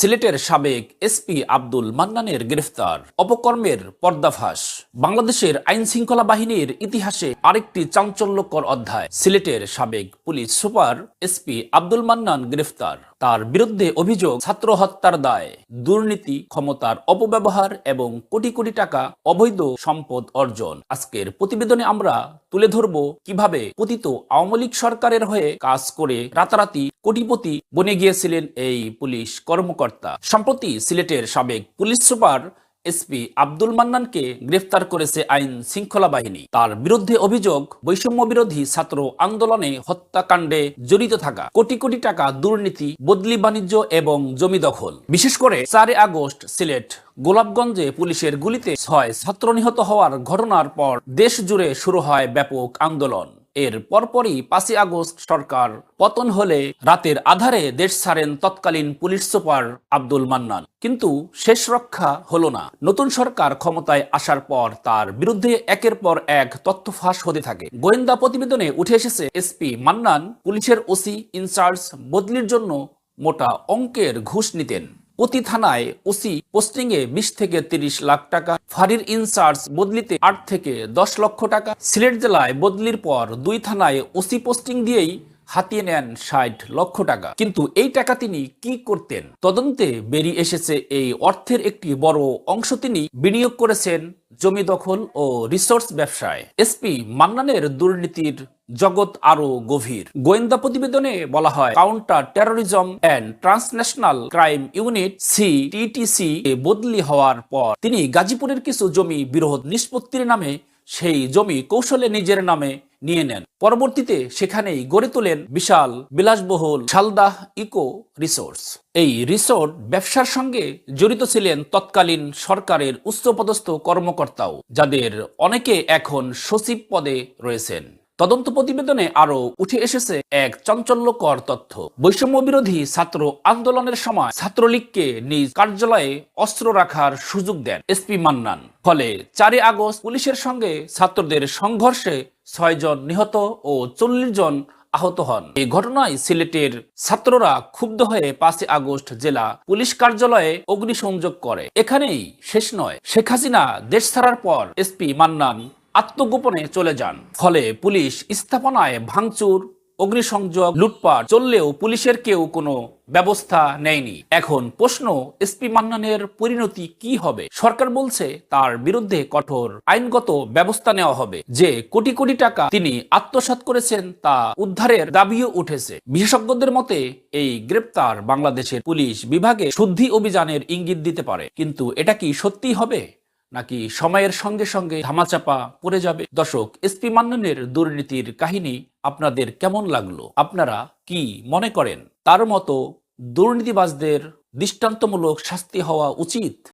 সিলেটের সাবেক এসপি আব্দুল মান্নানের গ্রেফতার, অপকর্মের পর্দাফাশ। বাংলাদেশের আইন শৃঙ্খলা বাহিনীর ইতিহাসে আরেকটি চাঞ্চল্যকর অধ্যায়। সিলেটের সাবেক police super SP Abdul Mannan গ্রেফতার। তার বিরুদ্ধে অভিযোগ ছাত্র হত্যার দায়, দুর্নীতি, ক্ষমতার অপব্যবহার এবং কোটি কোটি টাকা অবৈধ সম্পদ অর্জন। আজকের প্রতিবেদনে আমরা তুলে ধরব কিভাবে পতিত আওয়ামী লীগ সরকারের হয়ে কাজ করে রাতারাতি কোটিপতি বনে গিয়েছিলেন এই পুলিশ কর্মকর্তা। সম্প্রতি সিলেটের সাবেক পুলিশ সুপার এসপি আব্দুল মান্নানকে গ্রেফতার করেছে আইন শৃঙ্খলা বাহিনী। তার বিরুদ্ধে অভিযোগ বৈষম্য বিরোধী ছাত্র আন্দোলনে হত্যাকাণ্ডে জড়িত থাকা, কোটি কোটি টাকা দুর্নীতি, বদলি বাণিজ্য এবং জমি দখল। বিশেষ করে 4 আগস্ট সিলেট গোলাপগঞ্জে পুলিশের গুলিতে 6 ছাত্র নিহত হওয়ার ঘটনার পর দেশ জুড়ে শুরু হয় ব্যাপক আন্দোলন। এর পরপরই 5 আগস্ট সরকার পতন হলে রাতের আধারে দেশ ছাড়েন তৎকালীন পুলিশ সুপার আব্দুল মান্নান। কিন্তু শেষ রক্ষা হলো না। নতুন সরকার ক্ষমতায় আসার পর তার বিরুদ্ধে একের পর এক তথ্য ফাঁস হতে থাকে। গোয়েন্দা প্রতিবেদনে উঠে এসেছে এসপি মান্নান পুলিশের ওসি ইনচার্জ বদলির জন্য মোটা অঙ্কের ঘুষ নিতেন। প্রতি থানায় ওসি পোস্টিংয়ে 20 থেকে 30 লাখ টাকা, ফাঁড়ির ইনচার্জ বদলিতে 8 থেকে 10 লক্ষ টাকা। সিলেট জেলায় বদলির পর 2 থানায় ওসি পোস্টিং দিয়েই হাতিয়ে নেন 60 লক্ষ টাকা। কিন্তু এই টাকা তিনি কি করতেন? তদন্তে বেরিয়ে এসেছে এই অর্থের একটি বড় অংশ তিনি বিনিয়োগ করেছেন জমি দখল ও রিসোর্স ব্যবসায়। এসপি মান্নানের দুর্নীতির জগৎ আরো গভীর। গোয়েন্দা প্রতিবেদনে বলা হয়, counter terrorism and transnational crime unit CTTC বদলি হওয়ার পর তিনি গাজীপুরের কিছু জমি বিরোধ নিষ্পত্তির নামে সেই জমি কৌশলে নিজের নামে নিয়ে নেন। পরবর্তীতে সেখানেই গড়ে তোলেন বিশাল বিলাসবহুল শালদাহ ইকো রিসোর্স। এই রিসোর্ট ব্যবসার সঙ্গে জড়িত ছিলেন তৎকালীন সরকারের উচ্চপদস্থ কর্মকর্তাও, যাদের অনেকে এখন সচিব পদে রয়েছেন। তদন্ত প্রতিবেদনে আরো উঠে এসেছে এক চাঞ্চল্যকর তথ্য। বৈষম্য বিরোধী ছাত্র আন্দোলনের সময় ছাত্রলীগকে নিজ কার্যালয়ে অস্ত্র রাখার সুযোগ দেন এসপি মান্নান। ফলে 4 আগস্ট পুলিশের সঙ্গে ছাত্রদের সংঘর্ষে 6 জন নিহত ও 40 জন আহত হন। এই ঘটনায় সিলেটের ছাত্ররা ক্ষুব্ধ হয়ে 5 আগস্ট জেলা পুলিশ কার্যালয়ে অগ্নিসংযোগ করে। এখানেই শেষ নয়। শেখ হাসিনা দেশ ছাড়ার পর এসপি মান্নান আত্মগোপনে চলে যান। ফলে পুলিশ স্থাপনায় ভাঙচুর, অগ্নিসংযোগ, লুটপাট চললেও পুলিশের কেউ কোনো ব্যবস্থা নেয়নি। এখন প্রশ্ন, এসপি মান্নানের পরিণতি কি হবে? সরকার বলছে তার বিরুদ্ধে কঠোর আইনগত ব্যবস্থা নেওয়া হবে। যে কোটি কোটি টাকা তিনি আত্মসাৎ করেছেন তা উদ্ধারের দাবিও উঠেছে। বিশেষজ্ঞদের মতে এই গ্রেপ্তার বাংলাদেশের পুলিশ বিভাগে শুদ্ধি অভিযানের ইঙ্গিত দিতে পারে। কিন্তু এটা কি সত্যি হবে, নাকি সময়ের সঙ্গে সঙ্গে ধামাচাপা পড়ে যাবে? দর্শক, এসপি মান্নানের দুর্নীতির কাহিনী আপনাদের কেমন লাগলো? আপনারা কি মনে করেন তার মতো দুর্নীতিবাজদের দৃষ্টান্তমূলক শাস্তি হওয়া উচিত?